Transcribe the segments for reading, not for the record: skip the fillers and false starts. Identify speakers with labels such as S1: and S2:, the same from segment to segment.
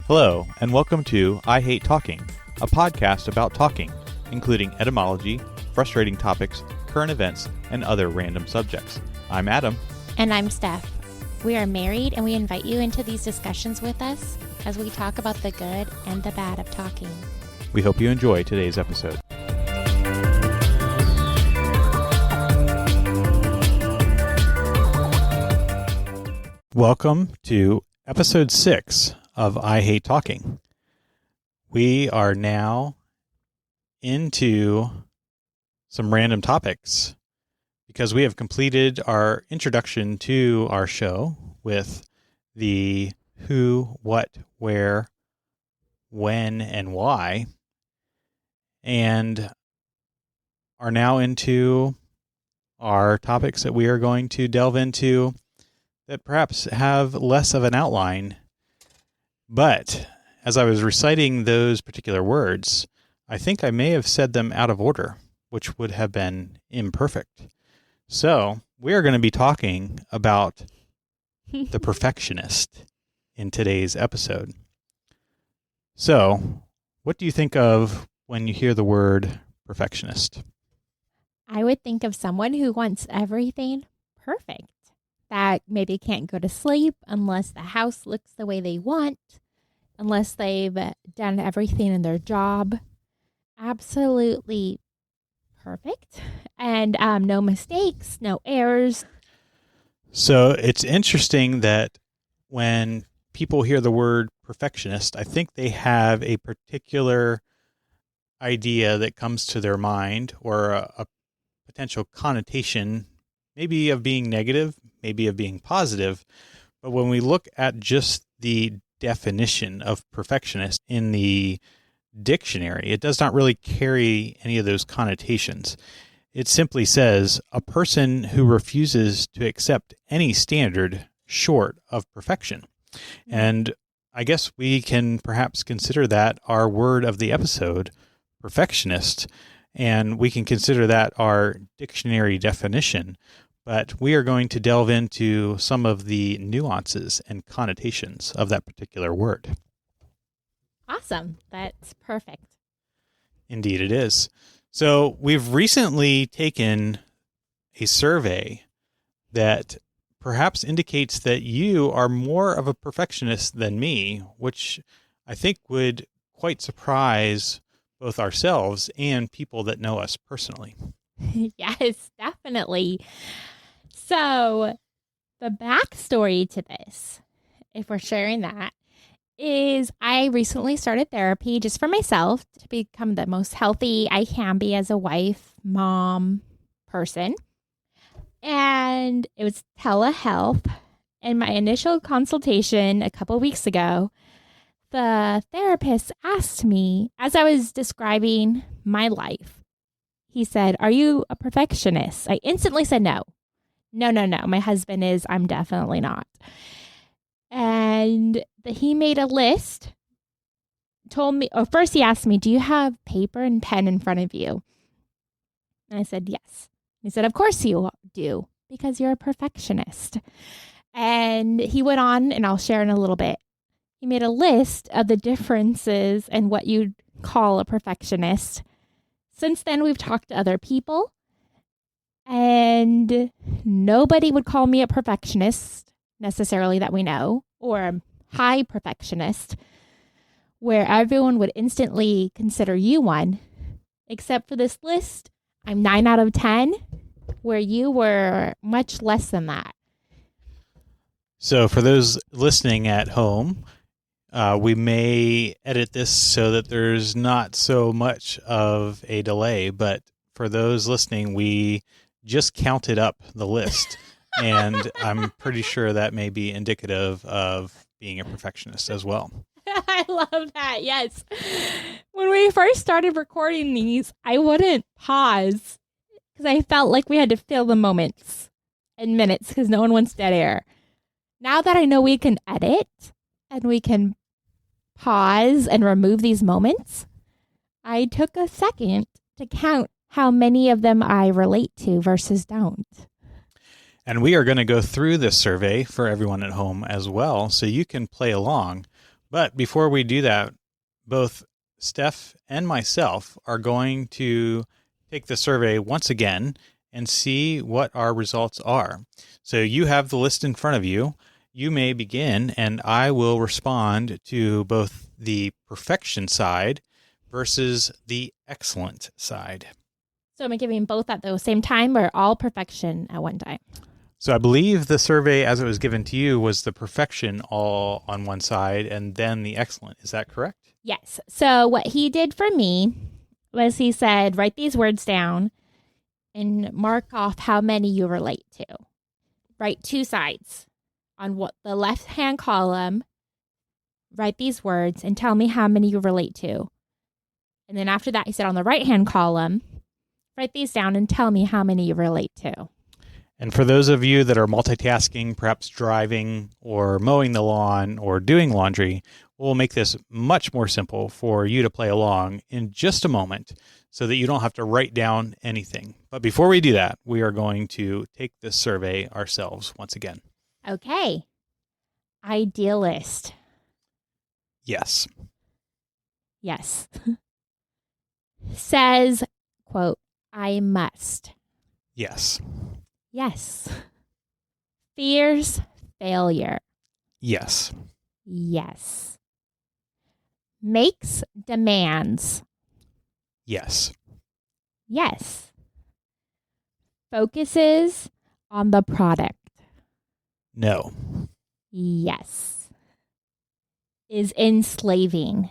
S1: Hello, and welcome to I Hate Talking, a podcast about talking, including etymology, frustrating topics, current events, and other random subjects. I'm Adam.
S2: And I'm Steph. We are married, and we invite you into these discussions with us as we talk about the good and the bad of talking.
S1: We hope you enjoy today's episode. Welcome to episode 6 of I Hate Talking. We are now into some random topics because we have completed our introduction to our show with the who, what, where, when, and why, and are now into our topics that we are going to delve into that perhaps have less of an outline. But as I was reciting those particular words, I think I may have said them out of order, which would have been imperfect. So we are going to be talking about the perfectionist in today's episode. So what do you think of when you hear the word perfectionist?
S2: I would think of someone who wants everything perfect, that maybe can't go to sleep unless the house looks the way they want, unless they've done everything in their job absolutely perfect, and no mistakes, no errors.
S1: So it's interesting that when people hear the word perfectionist, I think they have a particular idea that comes to their mind, or a potential connotation, maybe of being negative, maybe of being positive. But when we look at just the definition of perfectionist in the dictionary, it does not really carry any of those connotations. It simply says a person who refuses to accept any standard short of perfection. And I guess we can perhaps consider that our word of the episode, perfectionist, and we can consider that our dictionary definition. But we are going to delve into some of the nuances and connotations of that particular word.
S2: Awesome. That's perfect.
S1: Indeed it is. So we've recently taken a survey that perhaps indicates that you are more of a perfectionist than me, which I think would quite surprise both ourselves and people that know us personally.
S2: Yes, definitely. So the backstory to this, if we're sharing that, is I recently started therapy just for myself to become the most healthy I can be as a wife, mom, person. And it was telehealth. In my initial consultation a couple weeks ago, the therapist asked me, as I was describing my life, he said, "Are you a perfectionist?" I instantly said no. No. My husband is. I'm definitely not. And he made a list, told me, first he asked me, "Do you have paper and pen in front of you?" And I said, "Yes." He said, "Of course you do, because you're a perfectionist." And he went on, and I'll share in a little bit. He made a list of the differences and what you'd call a perfectionist. Since then, we've talked to other people, and nobody would call me a perfectionist necessarily that we know, or a high perfectionist, where everyone would instantly consider you one, except for this list. I'm 9 out of 10, where you were much less than that.
S1: So for those listening at home, we may edit this so that there's not so much of a delay, but for those listening, we just counted up the list, and I'm pretty sure that may be indicative of being a perfectionist as well.
S2: I love that, yes. When we first started recording these, I wouldn't pause because I felt like we had to fill the moments and minutes because no one wants dead air. Now that I know we can edit and we can pause and remove these moments, I took a second to count how many of them I relate to versus don't.
S1: And we are going to go through this survey for everyone at home as well, so you can play along. But before we do that, both Steph and myself are going to take the survey once again and see what our results are. So you have the list in front of you. You may begin, and I will respond to both the perfection side versus the excellent side.
S2: So am I giving both at the same time or all perfection at one time?
S1: So I believe the survey as it was given to you was the perfection all on one side and then the excellent. Is that correct?
S2: Yes. So what he did for me was he said, write these words down and mark off how many you relate to. Write two sides. On what the left-hand column, write these words and tell me how many you relate to. And then after that, he said on the right-hand column, write these down and tell me how many you relate to.
S1: And for those of you that are multitasking, perhaps driving or mowing the lawn or doing laundry, we'll make this much more simple for you to play along in just a moment so that you don't have to write down anything. But before we do that, we are going to take this survey ourselves once again.
S2: Okay. Idealist.
S1: Yes.
S2: Yes. Says, quote, I must.
S1: Yes.
S2: Yes. Fears failure.
S1: Yes.
S2: Yes. Makes demands.
S1: Yes.
S2: Yes. Focuses on the product.
S1: No.
S2: Yes. Is enslaving.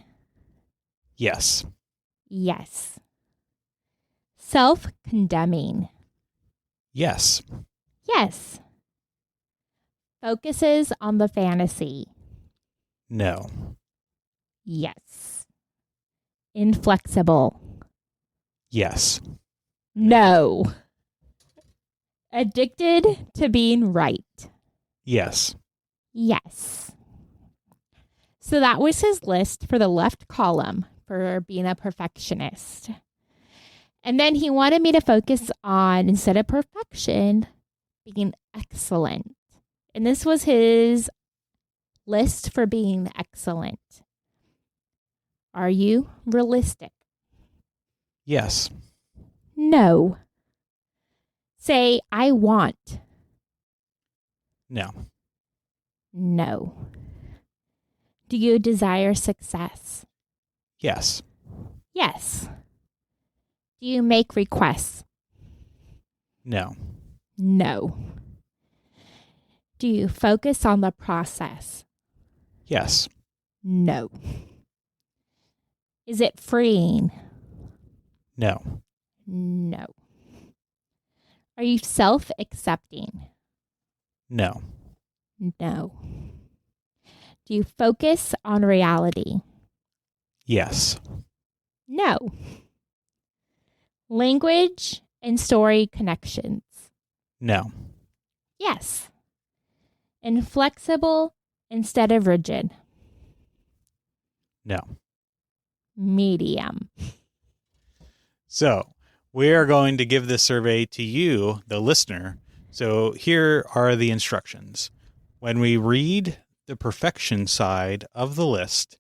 S1: Yes.
S2: Yes. Self-condemning.
S1: Yes.
S2: Yes. Focuses on the fantasy.
S1: No.
S2: Yes. Inflexible.
S1: Yes.
S2: No. Addicted to being right.
S1: Yes.
S2: Yes. So that was his list for the left column for being a perfectionist. And then he wanted me to focus on, instead of perfection, being excellent. And this was his list for being excellent. Are you realistic?
S1: Yes.
S2: No. Say, I want.
S1: No.
S2: No. Do you desire success?
S1: Yes.
S2: Yes. Do you make requests?
S1: No.
S2: No. Do you focus on the process?
S1: Yes.
S2: No. Is it freeing?
S1: No.
S2: No. Are you self-accepting?
S1: No.
S2: No. Do you focus on reality?
S1: Yes.
S2: No. Language and story connections?
S1: No.
S2: Yes. Inflexible instead of rigid?
S1: No.
S2: Medium.
S1: So we are going to give this survey to you, the listener. So here are the instructions. When we read the perfection side of the list,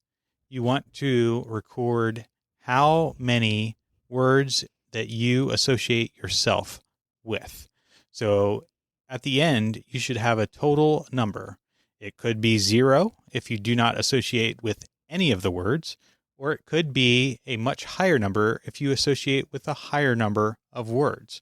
S1: you want to record how many words that you associate yourself with. So at the end, you should have a total number. It could be 0 if you do not associate with any of the words, or it could be a much higher number if you associate with a higher number of words.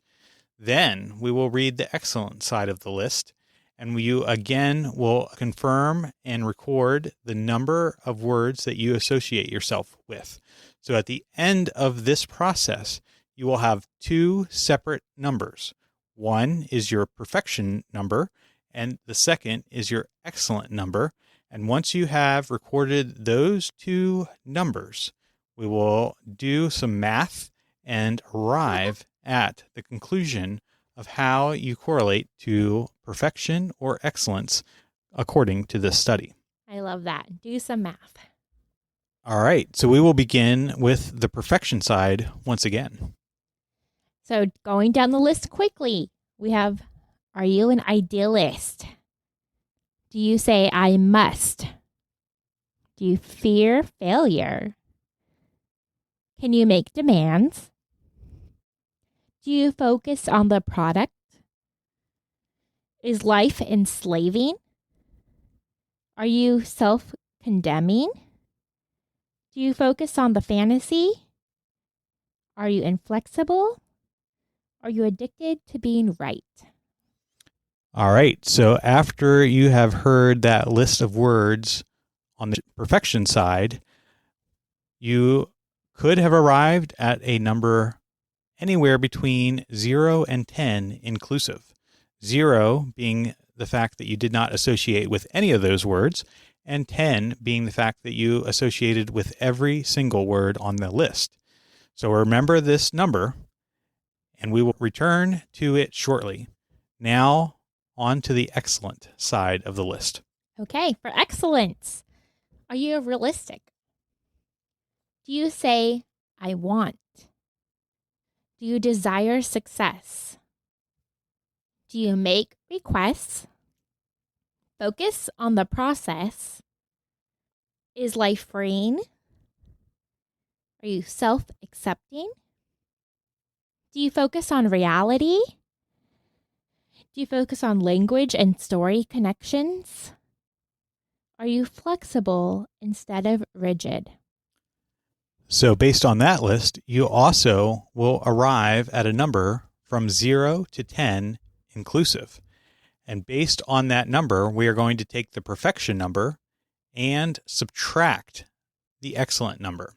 S1: Then we will read the excellent side of the list, and you again will confirm and record the number of words that you associate yourself with. So at the end of this process, you will have two separate numbers. One is your perfection number, and the second is your excellent number. And once you have recorded those two numbers, we will do some math and arrive at the conclusion of how you correlate to perfection or excellence according to this study.
S2: I love that. Do some math.
S1: All right, so we will begin with the perfection side once again.
S2: So going down the list quickly, we have, are you an idealist? Do you say, I must? Do you fear failure? Can you make demands? Do you focus on the product? Is life enslaving? Are you self-condemning? Do you focus on the fantasy? Are you inflexible? Are you addicted to being right?
S1: All right. So after you have heard that list of words on the perfection side, you could have arrived at a number anywhere between 0 and 10 inclusive. 0 being the fact that you did not associate with any of those words, and 10 being the fact that you associated with every single word on the list. So remember this number, and we will return to it shortly. Now, on to the excellent side of the list.
S2: Okay, for excellence, are you realistic? Do you say, I want? Do you desire success? Do you make requests? Focus on the process. Is life freeing? Are you self-accepting? Do you focus on reality? Do you focus on language and story connections? Are you flexible instead of rigid?
S1: So based on that list, you also will arrive at a number from 0 to 10 inclusive. And based on that number, we are going to take the perfection number and subtract the excellent number.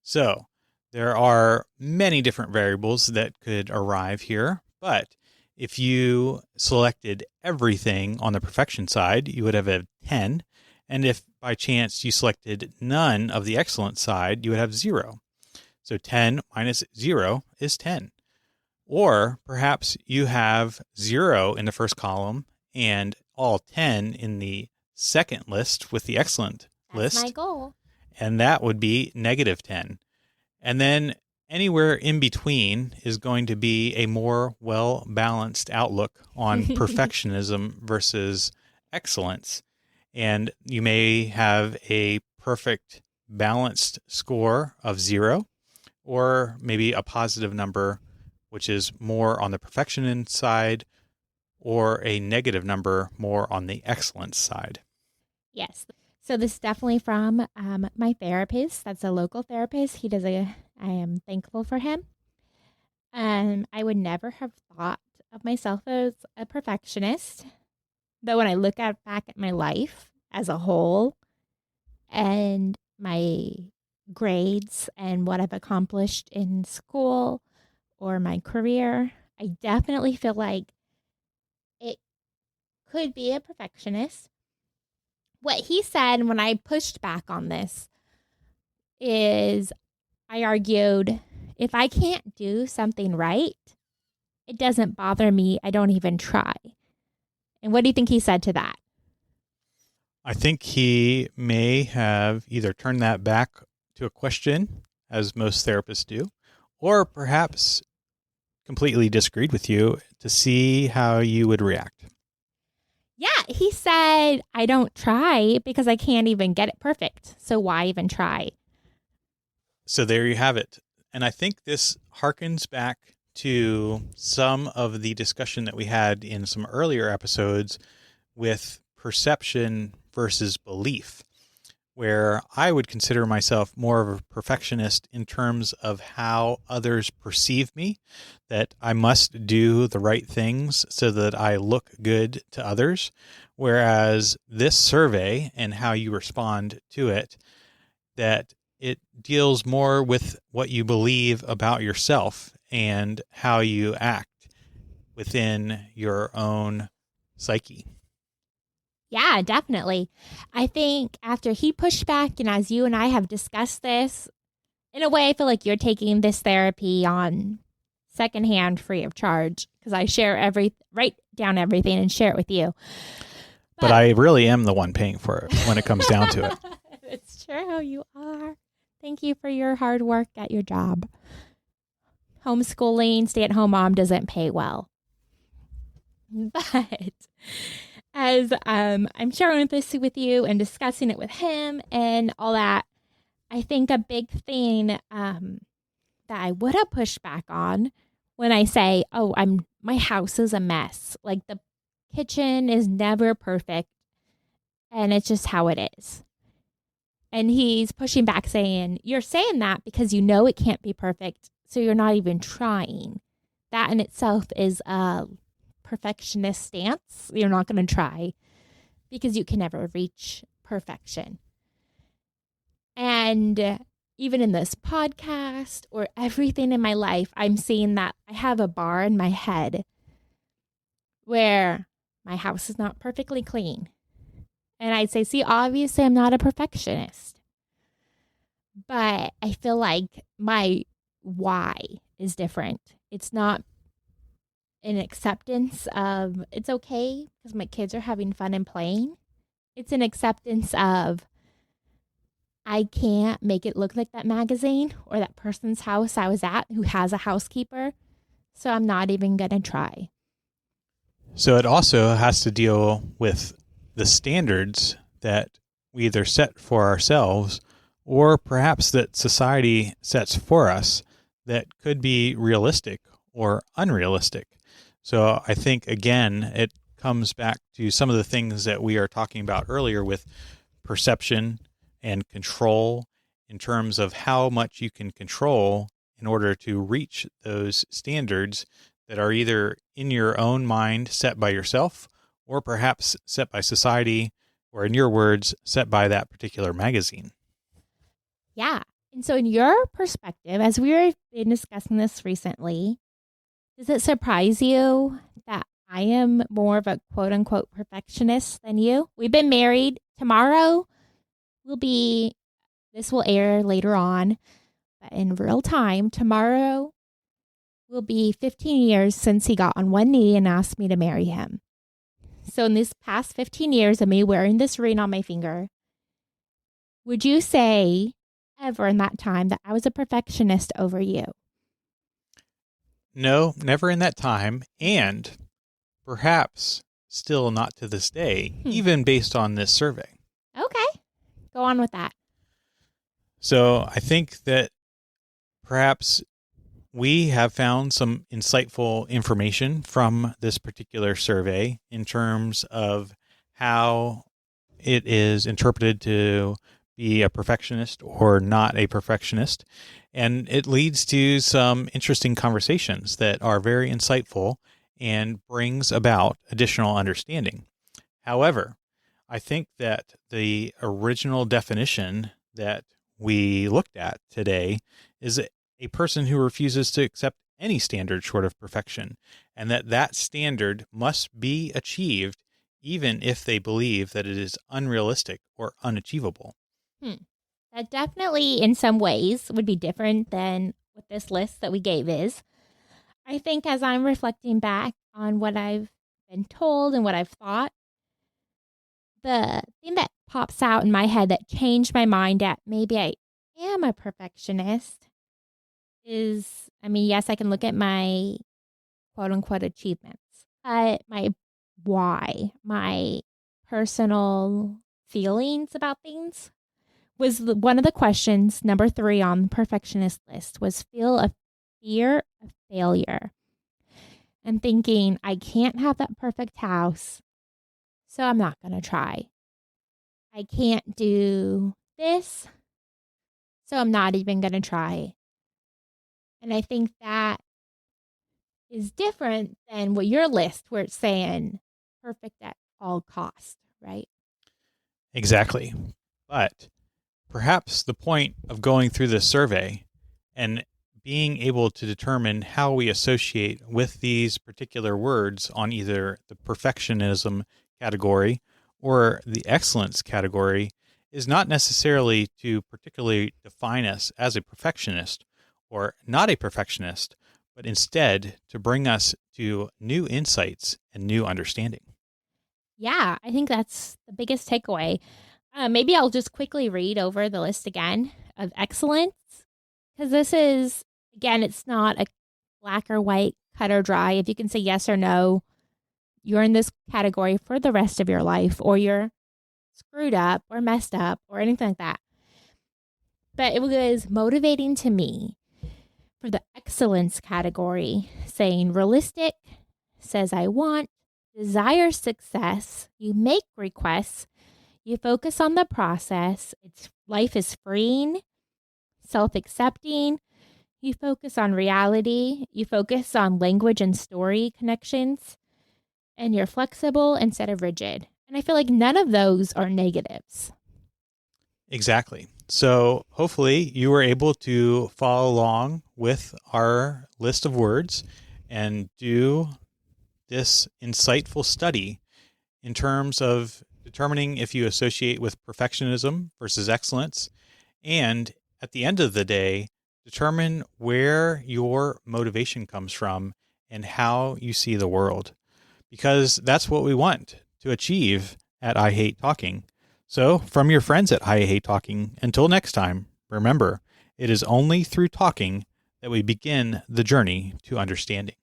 S1: So there are many different variables that could arrive here, but if you selected everything on the perfection side, you would have a 10. And if by chance you selected none of the excellent side, you would have 0. So 10 minus 0 is 10. Or perhaps you have 0 in the first column and all 10 in the second list with the excellent list.
S2: That's my goal.
S1: And that would be negative 10. And then anywhere in between is going to be a more well-balanced outlook on perfectionism versus excellence. And you may have a perfect balanced score of 0, or maybe a positive number, which is more on the perfectionist side, or a negative number more on the excellence side.
S2: Yes. So this is definitely from my therapist. That's a local therapist. I am thankful for him. I would never have thought of myself as a perfectionist. But when I look back at my life as a whole and my grades and what I've accomplished in school or my career, I definitely feel like it could be a perfectionist. What he said when I pushed back on this is I argued, if I can't do something right, it doesn't bother me. I don't even try. And what do you think he said to that?
S1: I think he may have either turned that back to a question, as most therapists do, or perhaps completely disagreed with you to see how you would react.
S2: Yeah, he said, I don't try because I can't even get it perfect. So why even try?
S1: So there you have it. And I think this harkens back to some of the discussion that we had in some earlier episodes with perception versus belief, where I would consider myself more of a perfectionist in terms of how others perceive me, that I must do the right things so that I look good to others. Whereas this survey and how you respond to it, that it deals more with what you believe about yourself and how you act within your own psyche.
S2: Yeah, definitely. I think after he pushed back, and as you and I have discussed this, in a way, I feel like you're taking this therapy on secondhand, free of charge, because I write down everything and share it with you.
S1: But I really am the one paying for it when it comes down to it.
S2: It's true. You are. Thank you for your hard work at your job. Homeschooling, stay-at-home mom doesn't pay well. But as I'm sharing this with you and discussing it with him and all that, I think a big thing that I would have pushed back on when I say, "Oh, my house is a mess. Like the kitchen is never perfect, and it's just how it is." And he's pushing back, saying, "You're saying that because you know it can't be perfect, so you're not even trying." That in itself is a perfectionist stance. You're not going to try because you can never reach perfection. And even in this podcast or everything in my life, I'm seeing that I have a bar in my head where my house is not perfectly clean. And I'd say, see, obviously I'm not a perfectionist, but I feel like my why is different. It's not an acceptance of it's okay because my kids are having fun and playing. It's an acceptance of I can't make it look like that magazine or that person's house I was at who has a housekeeper. So I'm not even going to try.
S1: So it also has to deal with the standards that we either set for ourselves or perhaps that society sets for us that could be realistic or unrealistic. So I think, again, it comes back to some of the things that we are talking about earlier with perception and control in terms of how much you can control in order to reach those standards that are either in your own mind set by yourself or perhaps set by society or, in your words, set by that particular magazine.
S2: Yeah. And so in your perspective, as we've been discussing this recently, does it surprise you that I am more of a quote unquote perfectionist than you? We've been married. Tomorrow this will air later on, but in real time, tomorrow will be 15 years since he got on one knee and asked me to marry him. So in this past 15 years of me wearing this ring on my finger, would you say ever in that time that I was a perfectionist over you?
S1: No, never in that time, and perhaps still not to this day, even based on this survey.
S2: Okay. Go on with that.
S1: So I think that perhaps we have found some insightful information from this particular survey in terms of how it is interpreted to be a perfectionist or not a perfectionist. And it leads to some interesting conversations that are very insightful and brings about additional understanding. However, I think that the original definition that we looked at today is a person who refuses to accept any standard short of perfection, and that standard must be achieved even if they believe that it is unrealistic or unachievable.
S2: That definitely, in some ways, would be different than what this list that we gave is. I think as I'm reflecting back on what I've been told and what I've thought, the thing that pops out in my head that changed my mind that maybe I am a perfectionist is, I mean, yes, I can look at my quote unquote achievements, but my why, my personal feelings about things was one of the questions, number 3 on the perfectionist list was feel a fear of failure and thinking I can't have that perfect house, so I'm not going to try. I can't do this, so I'm not even going to try. And I think that is different than what your list where it's saying perfect at all costs, right?
S1: Exactly. But perhaps the point of going through this survey and being able to determine how we associate with these particular words on either the perfectionism category or the excellence category is not necessarily to particularly define us as a perfectionist or not a perfectionist, but instead to bring us to new insights and new understanding.
S2: Yeah, I think that's the biggest takeaway. Maybe I'll just quickly read over the list again of excellence because this is, again, it's not a black or white, cut or dry. If you can say yes or no, you're in this category for the rest of your life, or you're screwed up or messed up or anything like that. But it was motivating to me for the excellence category, saying realistic, says I want, desire success, you make requests, you focus on the process, life is freeing, self-accepting, you focus on reality, you focus on language and story connections, and you're flexible instead of rigid. And I feel like none of those are negatives.
S1: Exactly. So hopefully you were able to follow along with our list of words and do this insightful study in terms of determining if you associate with perfectionism versus excellence, and at the end of the day, determine where your motivation comes from and how you see the world. Because that's what we want to achieve at I Hate Talking. So, from your friends at I Hate Talking, until next time, remember, it is only through talking that we begin the journey to understanding.